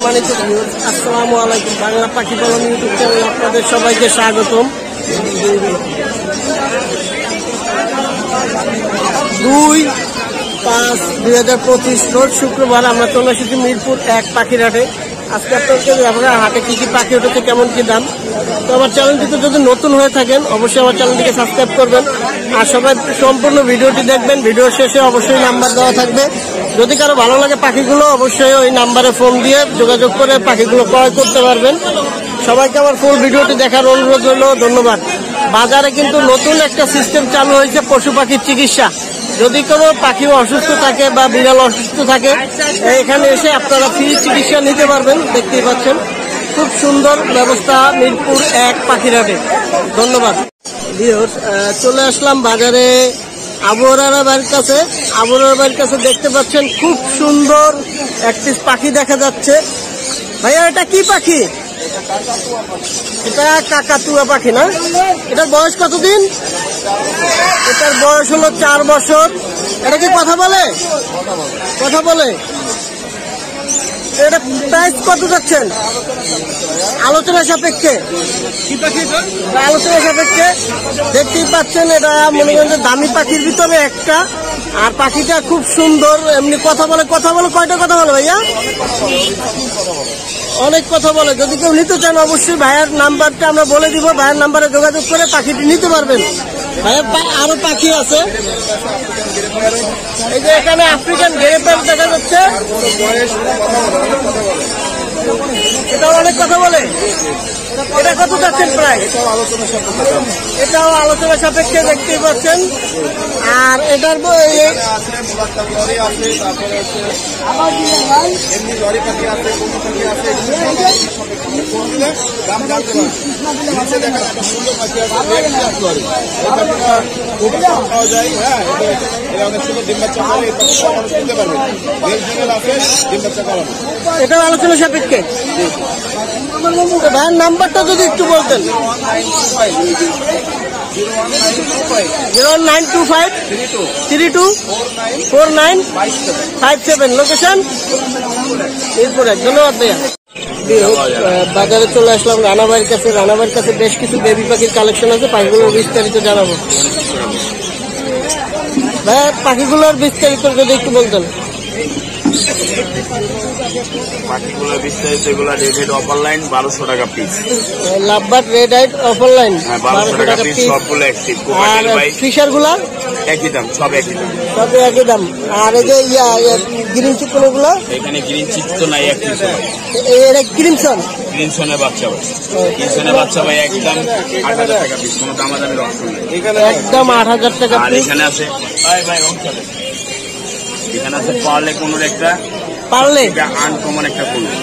আসসালামু আলাইকুম, বাংলা পাখি পালন ইউটিউব চ্যানেল আপনাদের সবাইকে স্বাগতম। 2/5/2025 রোজ শুক্রবার আমরা চলে এসেছি মিরপুর 1 পাখির হাটে। আজকে আপনাদের আপনারা হাটে কি কি পাখি উঠেছে, কেমন কি দাম। তো আমার চ্যানেলটিতে যদি নতুন হয়ে থাকেন অবশ্যই আমার চ্যানেলটিকে সাবস্ক্রাইব করবেন আর সবাই সম্পূর্ণ ভিডিওটি দেখবেন। ভিডিওর শেষে অবশ্যই নাম্বার দেওয়া থাকবে, যদি কারো ভালো লাগে পাখিগুলো অবশ্যই ওই নাম্বারে ফোন দিয়ে যোগাযোগ করে পাখিগুলো ক্রয় করতে পারবেন। সবাইকে আমার ফুল ভিডিওটি দেখার অনুরোধ রইল, ধন্যবাদ। বাজারে কিন্তু নতুন একটা সিস্টেম চালু হয়েছে পশু পাখির চিকিৎসা। যদি কোনো পাখি অসুস্থ থাকে বা বিড়াল অসুস্থ থাকে এখানে এসে আপনারা ফ্রি চিকিৎসা নিতে পারবেন। দেখতেই পাচ্ছেন খুব সুন্দর ব্যবস্থা মিরপুর 1 পাখির হাটে। ধন্যবাদ। চলে আসলাম বাজারে আবহাওয়ার বাড়ির কাছে। আবহাওয়ার বাড়ির কাছে দেখতে পাচ্ছেন খুব সুন্দর একটি পাখি দেখা যাচ্ছে। ভাইয়া এটা কি পাখি? এটা কাকাতুয়া পাখি না? এটার বয়স কতদিন? এটার বয়স হলো 4 বছর। এটা কি কথা বলে? কথা বলে। এটা প্রাইস কত যাচ্ছেন? আলোচনা সাপেক্ষে। আলোচনা সাপেক্ষে দেখতেই পাচ্ছেন এটা মনে করেন দামি পাখির ভিতরে একটা। আর পাখিটা খুব সুন্দর, এমনি কথা বলে। কথা বলে কয়টা কথা বলে ভাইয়া? অনেক কথা বলে। যদি কেউ নিতে চান অবশ্যই ভাইয়ার নাম্বারটা আমরা বলে দিব, ভাইয়ার নাম্বারে যোগাযোগ করে পাখিটি নিতে পারবেন। ভাইয়া আরো পাখি আছে, এই যে এখানে আফ্রিকান গ্রেপ্যার দেখা যাচ্ছে। এটাও অনেক কথা বলে। এটা কত যাচ্ছেন প্রায়? এটাও আলোচনা সাপেক্ষে দেখতেই পাচ্ছেন। আর এটার এটাও আলোচনা সাপেক্ষে। ভাইয়ের নাম্বারটা যদি একটু বলতেন। 0925324957। লোকেশন এরপরে। ধন্যবাদ ভাইয়া। বাজারে চলে আসলাম রানাবাইয়ের কাছে। রানাবাইয়ের কাছে বেশ কিছু বেবি পাখির কালেকশন আছে, পাখিগুলোর বিস্তারিত জানাবো। ভাইয়া পাখিগুলোর বিস্তারিত যদি একটু বলতেন। পাখিগুলো বিস্তারিত এগুলো রেড হেড অফার লাইন 1200 টাকা piece. Lovebird red head offer line 1200 টাকা পিস, সবগুলো অ্যাক্টিভ। আর ফিশার গুলা একই দাম, সব একই দাম, সব একই দাম। আর এই যে গ্রিন চিকন গুলো, এখানে গ্রিন চিক তো নাই, এক পিস। এটা ক্রিমসন, ক্রিমসনের বাচ্চা ভাই। ক্রিমসনের বাচ্চা ভাই একদম 8000 টাকা পিস, কোনো দামাদামির অপশন নেই, একদম 8000 টাকা পিস। আর এখানে আছে এখানে আছে পার্লে কোনোর একটা, পার্লে আনকমন একটা কোনোর।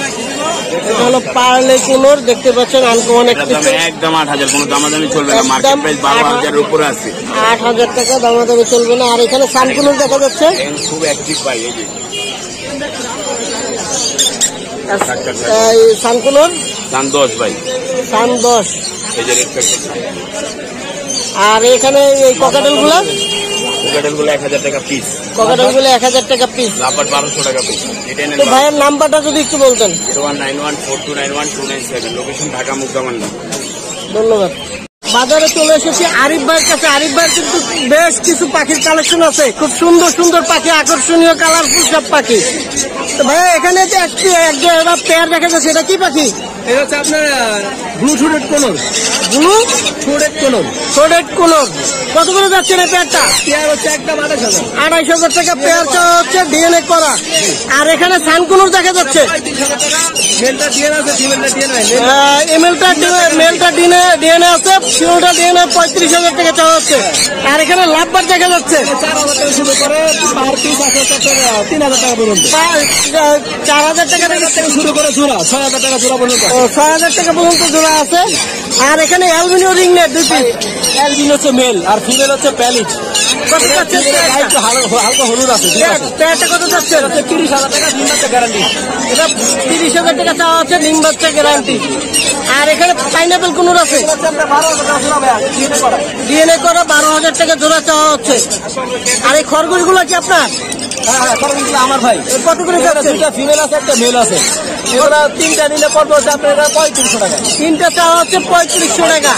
এটা হলো পার্লে কোনোর, দেখতে পাচ্ছেন আনকমন একটা। একদম 8000, কোনো দামাদামি চলবে না। মার্কেট প্রাইস 12000 এর উপরে আছে। 8000 টাকা দামাদামি চলবে না। আর এখানে সানকুনোর দেখা যাচ্ছে, খুব অ্যাক্টিভ ভাই। এই যে সানকুনোর সান 10 ভাই, সান 10। এই যে রেড ফ্যাক্টর। আর এখানে এই ককাটেল গুলা, ককাটেল গুলো 1000 টাকা পিস। ককাটেল গুলো 1000 টাকা পিস। লাভবার্ড 1200 টাকা পিস। তো ভাইয়ের নাম্বারটা যদি একটু বলতেন। 019142912297। লোকেশন ঢাকা মুগদামান্ডা। ধন্যবাদ। বাজারে চলে এসেছি আরিফ ভাইয়ের কাছে। আরিফ ভাইয়ের কিন্তু বেশ কিছু পাখির কালেকশন আছে, খুব সুন্দর সুন্দর পাখি, আকর্ষণীয় কালারফুল সব পাখি। তো ভাইয়া এখানে যে একটা পেয়ার দেখা যাচ্ছে, এটা কি পাখি? এটা হচ্ছে আপনার blue throated conure. Blue throated conure, throated conure. কত করে যাচ্ছে না পেয়ারটা? পেয়ার হচ্ছে একদম 28000। 28000 টাকা পেয়ার হচ্ছে, ডিএনএ করা। আর এখানে সানকুনোর দেখা যাচ্ছে, মেলটা ডিএনএ আছে, ফিমেলটা ডিএনএ। মেলটা ডিএনএ আছে, ফিমেলটা ডিএনএ। 35000 টাকা চাওয়া হচ্ছে। আর এখানে লাভবার্ড দেখা যাচ্ছে 4000 টাকা শুরু করে পার পিস আছে 3000 টাকা পর্যন্ত। 4000 টাকা থেকে শুরু করে জোড়া 6000 টাকা জোড়া পর্যন্ত। 6000 টাকা পর্যন্ত জোড়া আছে। আর এখানে albino ring net 2 piece. Albino হচ্ছে মেল আর ফিমেল হচ্ছে প্যালিট। কত যাচ্ছে? হালকা হলুদ আছে। পেয়ারটা কত যাচ্ছে? 30000 টাকা, ডিম বাচ্চা গ্যারান্টি। এটা 30000 টাকা চাওয়া হচ্ছে, ডিম বাচ্চা গ্যারান্টি। আর এখানে পাইনাপেল কোনোর আছে, ডিএনএ করা 12000 টাকা জোড়া চাওয়া হচ্ছে। আর এই খরগোশ গুলো কি আপনার? হ্যাঁ খরচ কিন্তু আমার ভাই। কত করে এখানে যাচ্ছে? দুইটা ফিমেল আছে, একটা মেল আছে। এগুলা তিনটা নিলে পড়বে হচ্ছে আপনার 3500 টাকা। তিনটা চাওয়া হচ্ছে 3500 টাকা।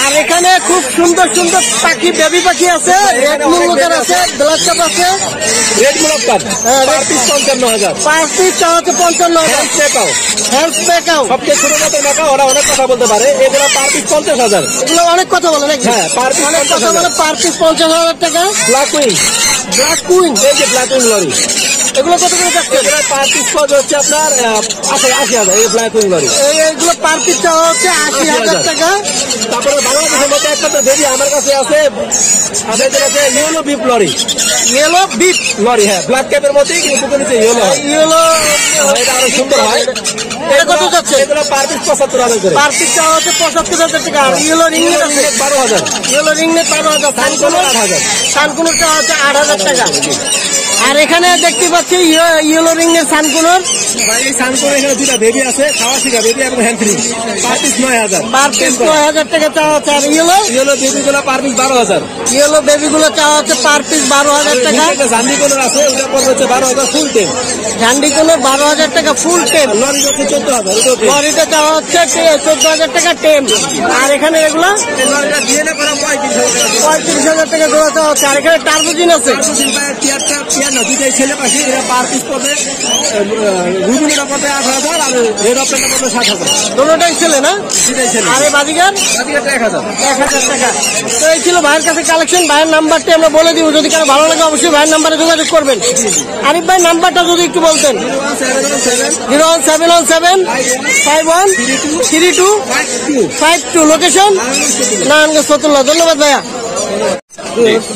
আর এখানে খুব সুন্দর সুন্দর পাখি, বেবি পাখি আছে, রেড মুলুকার আছে, ব্ল্যাক কাপ আছে। রেড মুলাক্কার হ্যাঁ, পার পিস 55,000। পার পিস চাওয়া হচ্ছে 55,000। দেখাও হেলথ প্যাকাও সবচেয়ে ছোট জাতের দেখা, ওরা অনেক কথা বলতে পারে। এগুলো পার পিস 50,000। এগুলো অনেক কথা বলে নাকি? হ্যাঁ, per piece অনেক কথা 50,000 বলে। পার পিস 50,000 টাকা। ব্ল্যাক উইং, ব্ল্যাক কুইন, এই যে ব্ল্যাক উইং লরি, এগুলো কত করে যাচ্ছে? এগুলো পার পিস পড়বে হচ্ছে আপনার 80,000। এই ব্ল্যাক উইং লরি। এইগুলো পার পিস চাওয়া হচ্ছে 80,000 টাকা। তারপরে বাংলাদেশের মধ্যে একটা তো বেবি আমার কাছে আছে, আপনাদের কাছে ইয়েলো বিপ লরি। ইয়েলো বিপ লরি, হ্যাঁ, ব্ল্যাক ক্যাপের মধ্যেই কিন্তু নিচে ইয়েলো হয়। ইয়েলো, এটা আরো সুন্দর হয়। এটা কত যাচ্ছে? এগুলো পার পিস 75,000 করে। পার পিস চাওয়া হচ্ছে 75,000 টাকা। আর ইয়েলো রিংনেট আছে 12,000। ইয়েলো রিংনেট 12,000। সানকোনো 8,000। সানকুনোর চাওয়া হচ্ছে 8,000 টাকা। আর এখানে দেখতে পাচ্ছি ইয়েলো রিংনেট সানকুনোর ভাই এই সানকোনো এখানে দুটা বেবি আছে, খাওয়া শিখা বেবি এবং hand free, per piece 9,000। Per piece 9,000 টাকা চাওয়া হচ্ছে। আর ইয়েলো বেবি গুলো পার পিস 12,000। ইয়েলো বেবি গুলো চাওয়া হচ্ছে পার পিস 12,000 টাকা। জান্ডি কোনোর আছে, ওটা পড়বে হচ্ছে 12,000 ফুল টেম। ঝান্ডি কোনো 12,000 টাকা ফুল টেম। লরি হচ্ছে 14,000। লরিটা চাওয়া হচ্ছে 14,000 টাকা টেম। আর এখানে এগুলো লরিটা দিয়ে না করা 35,000। 35,000 টাকা জোড়া চাওয়া হচ্ছে। আর এখানে টার্বোজিন আছে। টিয়ার না দুইটাই ছেলে পাখি, এরা পার পিস পড়বে রুবিনেটা পড়বে 8,000 আর রেড অপশনটা পড়বে 7,000। দুটোটাই ছেলে না? দুইটাই ছেলে। আর এই বাজিগার বাকিটা 1,000। 1,000 টাকা। তো এই ছিল ভাইয়ের কাছে কালেকশন। ভাইয়ের নাম্বারটি আমরা বলে দিব, যদি কারো ভালো লাগে অবশ্যই ভাইয়ের নাম্বারে যোগাযোগ করবেন। আরিফ ভাই নাম্বারটা যদি একটু বলতেন। 01717 513252। লোকেশন নারায়ণগঞ্জ ফতুল্লাহ। ধন্যবাদ ভাইয়া।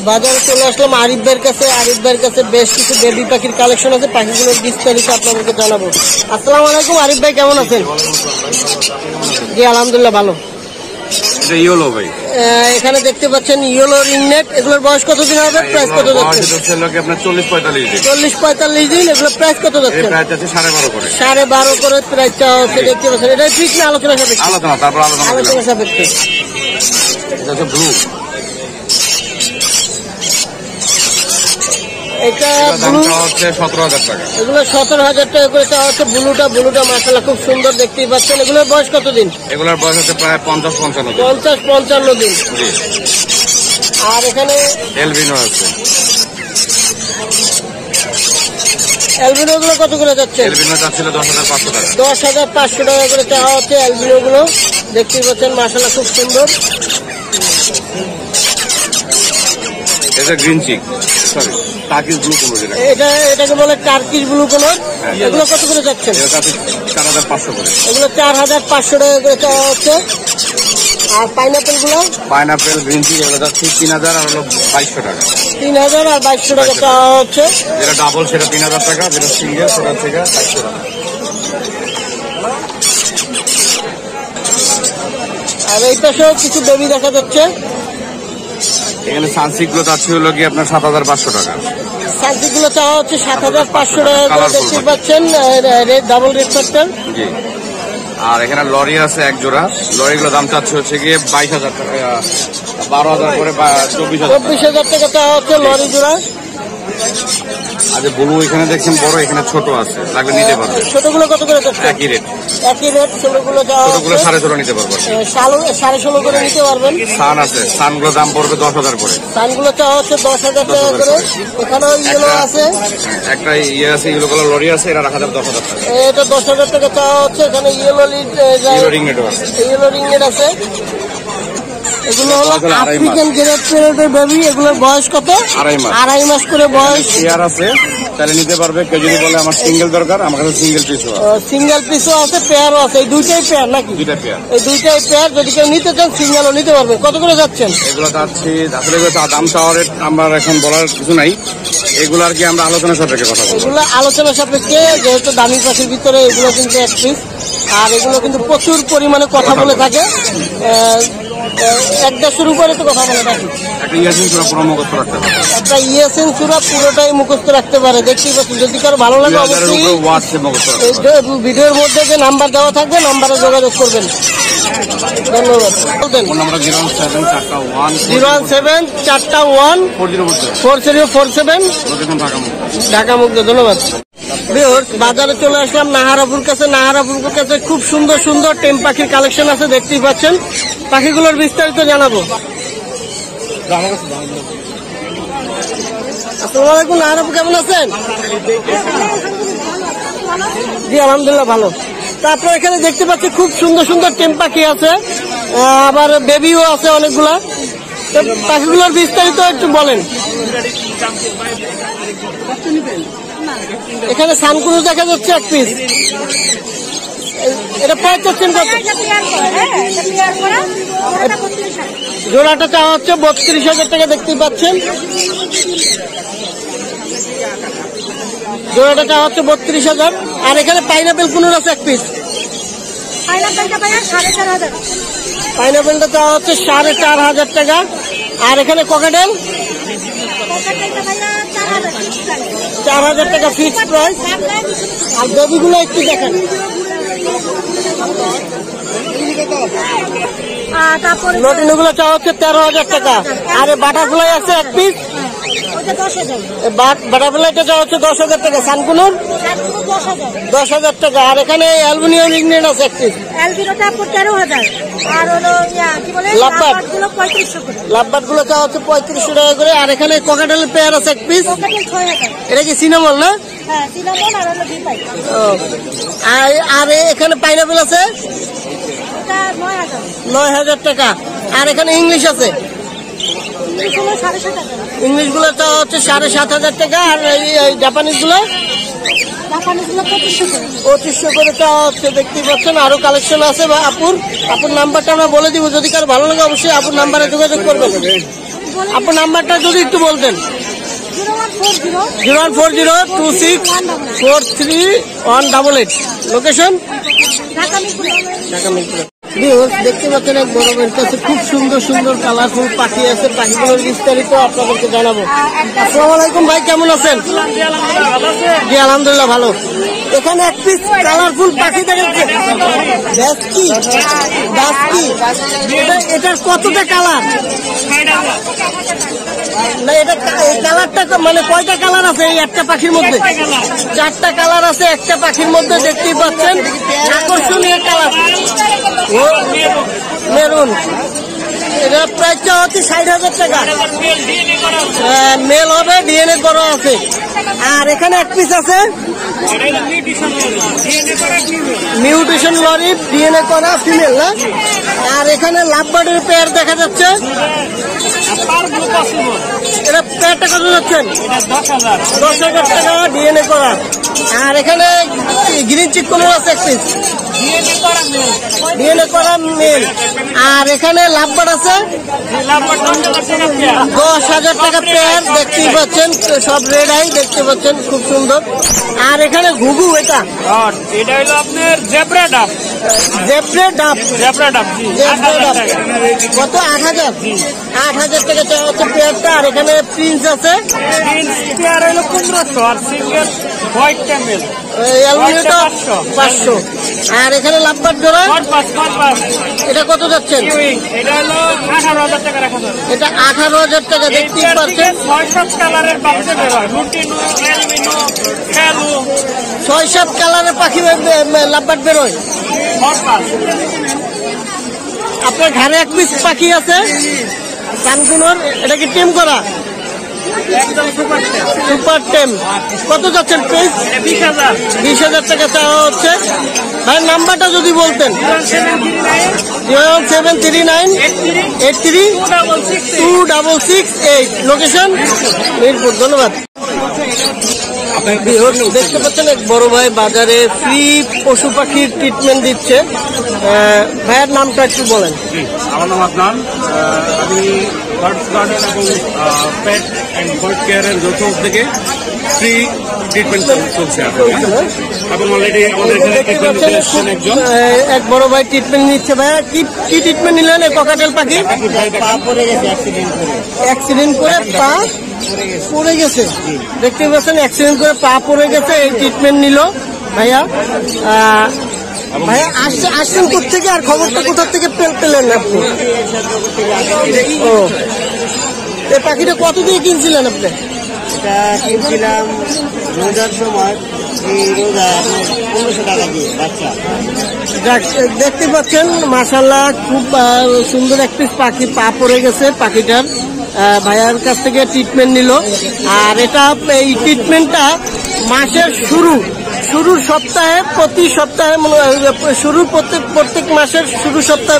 বাজারে চলে আসলাম আরিফ ভাইয়ের কাছে। আরিফ ভাইয়ের কাছে বেশ কিছু বেবি পাখির কালেকশন আছে, পাখিগুলোর বিস্তারিত আপনাদেরকে জানাবো। আসসালামু আলাইকুম আরিফ ভাই, কেমন আছেন? জি আলহামদুলিল্লাহ ভালো। এটা ইয়েলো ভাই। এখানে দেখতে পাচ্ছেন ইয়েলো রিংনেট। এগুলোর বয়স কতদিন হবে? প্রাইস কত যাচ্ছে? আপনার 40-45 দিন। 40-45 দিন। এগুলোর প্রাইস কত যাচ্ছে? প্রাইস আছে 12.5 করে। 12.5 করে প্রাইসটা হচ্ছে। দেখতে পাচ্ছেন এটা ঠিক না আলোচনা সাপেক্ষে? আলোচনা, তারপর আলোচনা সাপেক্ষে। এটা হচ্ছে ব্লু। এটা দাম ব্লু, চাওয়া হচ্ছে 17,000 টাকা। এগুলো 17,000 টাকা করে চাওয়া হচ্ছে। ব্লুটা মাশাআল্লাহ খুব সুন্দর, দেখতেই পাচ্ছেন। এগুলোর বয়স কতদিন? এগুলোর বয়স হচ্ছে প্রায় 50-55 দিন। 50-55 দিন। জি। আর এখানে এলবিনো আছে। অ্যালবিনো গুলো কত করে যাচ্ছে? এলবিনো চাচ্ছিল 10,500 টাকা। 10,500 টাকা করে চাওয়া হচ্ছে অ্যালবিনো গুলো। দেখতেই পাচ্ছেন মাশাআল্লাহ খুব সুন্দর। এটা green cheek, sorry Turkish blue কোন যেটা, এটাকে বলে টার্কিশ ব্লু কালার। এগুলো কত করে যাচ্ছেন? এটা চাচ্ছে 4,500 করে। এগুলো 4,500 টাকা করে চাওয়া হচ্ছে। আর পাইনাপেল গুলো? পাইনাপেল গ্রিন চিক এগুলো যাচ্ছে 3,000 আর হলো 2,200 টাকা। 3,000 আর 2,200 টাকা চাওয়া হচ্ছে। যেটা ডাবল সেটা 3,000 টাকা, যেটা সিঙ্গেল সেটা থেকে 2,200 টাকা। আর এই পাশেও কিছু বেবি দেখা যাচ্ছে। এখানে সানসিক গুলো যাচ্ছে হলো কি আপনার 7,500 টাকা। সানসিক গুলো চাওয়া হচ্ছে 7,500 টাকা করে। Colourful দেখতে পাখি। পাচ্ছেন রেড, ডাবল রেড ফ্যাক্টর। জি। আর এখানে লরি আছে এক জোড়া। লরিগুলো দাম চাচ্ছে হচ্ছে গিয়ে 22,000 টাকা, 12,000 করে বা 24,000 টাকা। 24,000 টাকা চাওয়া হচ্ছে লরি জোড়া। আর যে ব্লু এখানে দেখছেন বড়, এখানে ছোট আছে, লাগলে নিতে পারবে। ছোটগুলো কত করে যাচ্ছে? একই রেট। একই রেট। ছোটগুলো চাওয়া ছোটগুলো হচ্ছে 16.5 নিতে পারবো। 16.5 করে নিতে পারবেন। সান আছে, সানগুলো দাম পড়বে 10,000 করে। সানগুলো চাওয়া হচ্ছে 10,000 টাকা করে। এখানেও ইয়েলো আছে। একটা ইয়ে আছে, ইয়েলো কালার লরি আছে, এটা রাখা যাবে 10,000 টাকা। এটা 10,000 টাকা চাওয়া হচ্ছে। এখানে ইয়েলো ইয়েলো রিংনেটও আছে। ইয়েলো রিংনেট আছে। এগুলো হলো আড়াই মাস। আফ্রিকান গ্রেড পেয়ারের বেবি। এগুলোর বয়স কত? 2.5 মাস। 2.5 মাস করে বয়স। পেয়ার আছে, তাহলে নিতে পারবে। কেউ যদি বলে আমার সিঙ্গেল দরকার, আমার কাছে সিঙ্গেল পিসও আছে। সিঙ্গেল পিসও আছে, পেয়ারও আছে। এই দুইটাই পেয়ার নাকি? দুইটা পেয়ার। এই দুইটাই পেয়ার। যদি কেউ নিতে চান সিঙ্গেলও নিতে পারবে। কত করে যাচ্ছেন? এগুলো চাচ্ছি আসলে দাম চাওয়ার আমার এখন বলার কিছু নাই। এগুলো আর কি আমরা আলোচনা সাপেক্ষে কথা বলবো। এগুলো আলোচনা সাপেক্ষে, যেহেতু দামি পাখির ভিতরে এগুলো কিন্তু এক পিস। আর এগুলো কিন্তু প্রচুর পরিমাণে কথা বলে থাকে। 1-1.5 উপরে তো কথা বলে নাকি? একটা ইয়াসিন সূরা পুরো মুখস্থ রাখতে পারে। একটা ইয়াসিন সূরা পুরোটাই মুখস্থ রাখতে পারে। দেখতেই পাচ্ছি, যদি কারো ভালো লাগে 2000 এর অবশ্যই উপরে ওয়ার্ড সে মুখস্থ রাখতে এই পারে। যে ভিডিওর মধ্যে যে নাম্বার দেওয়া থাকবে নাম্বারে যোগাযোগ করবেন। ধন্যবাদ। বলতেন ফোন নাম্বার 01741 01741 লোকেশন ঢাকা মুখ। ঢাকা মুক্ত। ধন্যবাদ। ভিউয়ার্স, বাজারে চলে আসলাম নাহারাপুর কাছে। নাহারাপুর কাছে খুব সুন্দর সুন্দর টেম পাখির কালেকশন আছে, দেখতেই পাচ্ছেন। পাখিগুলোর বিস্তারিত জানাবো। আসসালামু আলাইকুম। নাহারাপুর কেমন আছেন? জি আলহামদুলিল্লাহ ভালো। তা আপনার এখানে দেখতে পাচ্ছি খুব সুন্দর সুন্দর টেম পাখি আছে, আবার বেবিও আছে অনেকগুলা। তো পাখিগুলোর বিস্তারিত একটু বলেন। এখানে সানকুরু দেখা যাচ্ছে 1 পিস। এটা প্রাইস চাচ্ছেন কত? জোড়াটা চাওয়া হচ্ছে 32,000 টাকা, দেখতেই পাচ্ছেন। জোড়াটা চাওয়া হচ্ছে 32,000। আর এখানে পাইনাপেল কুনুর আছে 1 পিস। পাইনাপেলটা চাওয়া হচ্ছে 4,500 টাকা। আর এখানে ককাটেল 4,000 টাকা ফিক্সড প্রাইস। আর বেবিগুলো একটু দেখেন। লটিনগুলো চাওয়া হচ্ছে 13,000 টাকা। আর বাটারফ্লাই আছে 1 পিস। বাটারফ্লাইটা চাওয়া হচ্ছে 10,000 টাকা। সানকুনুর 10,000 টাকা। আর এখানে অ্যালুমিনিয়াম রিংনেট আছে 1 পিস। লাভবার্ড গুলো চাওয়া হচ্ছে 3500 টাকা করে। আর এখানে ককাটেলের পেয়ার আছে 1 পিস। এটা কি সিনামল না? আর এখানে পাইনাপেল আছে 9,000 টাকা। আর এখানে ইংলিশ আছে, ইংলিশ গুলো চাওয়া হচ্ছে 7,500 টাকা। আর এই জাপানিজ গুলো 2500 করে চাওয়া হচ্ছে, দেখতেই পাচ্ছেন। আরো কালেকশন আছে। বা আপুর নাম্বারটা আমরা বলে দিব, যদি কারো ভালো লাগে অবশ্যই আপুর নাম্বারে যোগাযোগ করবেন। আপুর নাম্বারটা যদি একটু বলতেন। 01402643188। লোকেশন ঢাকা মিরপুর। দেখতে পাচ্ছেন এক বড় ভাইয়ের কাছে খুব সুন্দর সুন্দর কালারফুল পাখি আছে। পাখিগুলোর বিস্তারিত আপনাদেরকে জানাবো। আসসালামু আলাইকুম ভাই, কেমন আছেন? জি আলহামদুলিল্লাহ ভালো। এখানে 1 পিস কালারফুল পাখি দেখাচ্ছে। এটার কতটা কালার? না, এটা কালারটা মানে কয়টা কালার আছে এই একটা পাখির মধ্যে? 4টা কালার আছে একটা পাখির মধ্যে, দেখতেই পাচ্ছেন। আকর্ষণীয় কালার মেরুন। এটা প্রাইস হচ্ছে 60,000 টাকা। মেল হবে, ডিএনএ করা আছে। আর এখানে 1 পিস আছে মিউটেশন লরি, ডিএনএ করা ফিমেল না? আর এখানে লাভবার্ডের পেয়ার দেখা যাচ্ছে। এটা পেয়ারটা কত যাচ্ছেন? 10,000 টাকা ডিএনএ করা। আর এখানে গ্রিন চিক কোন আছে 1 পিস, ডিএনএ করা মেল। আর এখানে লাভবার্ড আছে 10,000 টাকা পেয়ার, দেখতেই পাচ্ছেন। সব রেড আই, দেখতে পাচ্ছেন, খুব সুন্দর। আর এখানে ঘুঘু, এটা হলো আপনার জেব্রা ডাব। কত? 8,000 টাকা চাওয়া হচ্ছে পেয়ারটা। আর এখানে প্রিন্স আছে, পেয়ার হলো 1500 আর সিঙ্গেল হোয়াইট ক্যামেল 500। আর এখানে লাভবার্ড জোড়া, এটা কত যাচ্ছেন? এটা হলো 18,000 টাকা রাখা যাবে। এটা 18,000 টাকা, দেখতেই পাচ্ছেন। 6 কালারের বাচ্চা বের হয়, লুটিনো, অ্যালবিনো, কালো, 6-7 কালারের পাখি লাভবার্ড বেরোয়। আপনার ঘরে 1 পিস পাখি আছে কানকুনোর, এটা কি টেম করা? একদম সুপার টেম। কত যাচ্ছেন প্রাইস? 20,000 টাকা চাওয়া হচ্ছে। ভাই নাম্বারটা যদি বলতেন। 01739832668। লোকেশন মিরপুর। ধন্যবাদ। দেখতে পাচ্ছেন এক বড় ভাই বাজারে ফ্রি পশু পাখির ট্রিটমেন্ট দিচ্ছে। ভাইয়ের নামটা একটু বলেন। আমার নাম আদনান। আমি বার্ডস গার্ডেন এবং পেট অ্যান্ড বার্ড কেয়ারের যৌথ থেকে ফ্রি ট্রিটমেন্ট চলছে এবং অলরেডি আমাদের এখানে দেখতে ট্রিটমেন্ট পাচ্ছেন এসেছেন একজন এক বড় ভাই ট্রিটমেন্ট নিচ্ছে। ভাইয়া কি কি ট্রিটমেন্ট নিলেন এই ককাটেল পাখি? পা পড়ে গেছে অ্যাক্সিডেন্ট করে পা পড়ে গেছে। দেখতে পাচ্ছেন অ্যাক্সিডেন্ট করে পা পড়ে গেছে, এই ট্রিটমেন্ট নিল ভাইয়া। ভাইয়া আসছেন কোথেকে আর খবরটা কোথা থেকে পেলেন আপনি? ও, এই পাখিটা কত দিয়ে কিনছিলেন আপনি? এটা কিনছিলাম রোজার সময়, এই রোজা 1500 টাকা দিয়ে বাচ্চা। দেখতে পাচ্ছেন মাশাআল্লাহ খুব সুন্দর এক পিস পাখি পা পড়ে গেছে পাখিটার। ভাইয়ার কাছ থেকে ট্রিটমেন্ট নিল। আর এটা এই ট্রিটমেন্টটা মাসের শুরুর সপ্তাহে, প্রতি সপ্তাহে শুরুর প্রত্যেক মাসের শুরু সপ্তাহে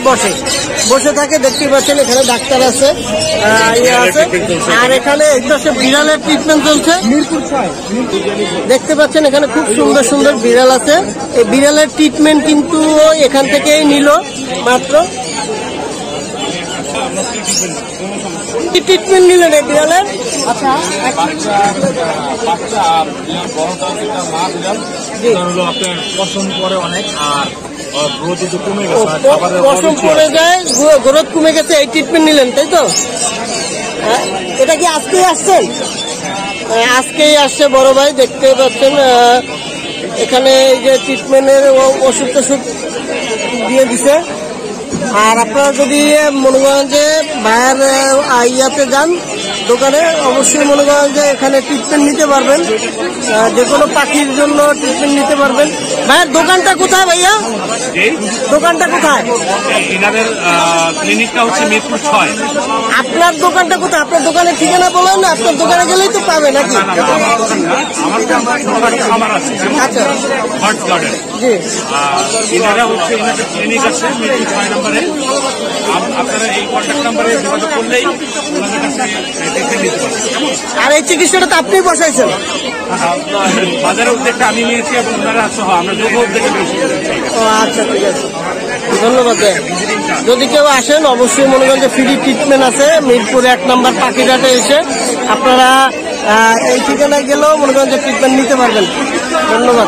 বসে থাকে। দেখতে পাচ্ছেন এখানে ডাক্তার আছে, ইয়ে আছে। আর এখানে একদম বিড়ালের ট্রিটমেন্ট চলছে। দেখতে পাচ্ছেন এখানে খুব সুন্দর সুন্দর বিড়াল আছে। এই বিড়ালের ট্রিটমেন্ট কিন্তু এখান থেকেই নিল মাত্র। কি ট্রিটমেন্ট নিলেন এই বিড়ালের? বাচ্চা আর বড়টা যেটা মা বিড়াল সেটা হলো আপনার পশম পরে অনেক, আর গ্রোথ একটু কমে গেছে, পশম পড়ে যায়, গ্রোথ কমে গেছে, এই ট্রিটমেন্ট নিলেন তাই তো? এটা কি আজকেই আসছেন? আজকেই আসছে বড় ভাই। দেখতে পাচ্ছেন এখানে এই যে ট্রিটমেন্টের ওষুধ টষুধ দিয়ে দিছে। আর আপনারা যদি মনে করেন যে ভাইয়ের ইয়াতে যান দোকানে, অবশ্যই মনে করেন যে এখানে ট্রিটমেন্ট নিতে পারবেন, যে কোনো পাখির জন্য ট্রিটমেন্ট নিতে পারবেন। ভাইয়ের দোকানটা কোথায় ভাইয়া? দোকানটা কোথায়? এনাদের ক্লিনিকটা হচ্ছে মিরপুর 6। আপনার দোকানটা কোথায়? আপনার দোকানের ঠিকানা বলেন না, আপনার দোকানে গেলেই তো পাবে নাকি? আমার আছে আচ্ছা, বার্ডস গার্ডেন। জি, এনারা হচ্ছে এনাদের ক্লিনিক আছে মিরপুর 6 নম্বরে। আপনারা এই কন্ট্যাক্ট নম্বরে যোগাযোগ করলেই ওনাদের কাছে ট্রিটমেন্ট নিতে পারবেন। আর এই চিকিৎসাটা তো আপনি বসাইছেন? বাজারের উদ্যোগটা আমি নিয়েছি এবং ওনারা সহ আমরা যোগ উদ্যোগে নিয়েছি। ও আচ্ছা, ঠিক আছে, ধন্যবাদ। যদি কেউ আসেন অবশ্যই মনে করেন যে ফ্রি ট্রিটমেন্ট আছে মিরপুর 1 নম্বর পাখিঘাটে এসে আপনারা এই ঠিকানায় গেলেও মনে করেন যে ট্রিটমেন্ট নিতে পারবেন। ধন্যবাদ।